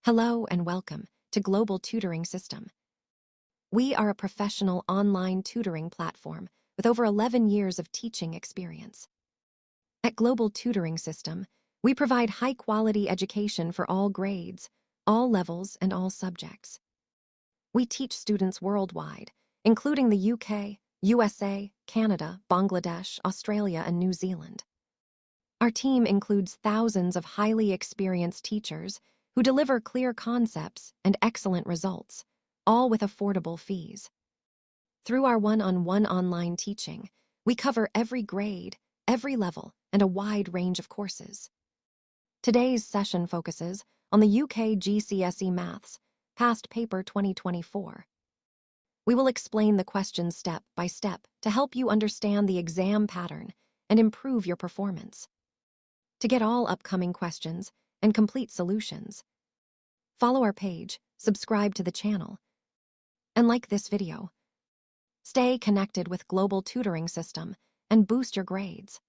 Hello and welcome to Global Tutoring System. We are a professional online tutoring platform with over 11 years of teaching experience. At Global Tutoring System, we provide high-quality education for all grades, all levels, and all subjects. We teach students worldwide, including the UK, USA, Canada, Bangladesh, Australia, and New Zealand. Our team includes thousands of highly experienced teachers who deliver clear concepts and excellent results, all with affordable fees. Through our one-on-one online teaching, we cover every grade, every level, and a wide range of courses. Today's session focuses on the UK GCSE Maths, Past Paper 2024. We will explain the questions step by step to help you understand the exam pattern and improve your performance. To get all upcoming questions and complete solutions, follow our page, subscribe to the channel, and like this video. Stay connected with Global Tutoring System and boost your grades.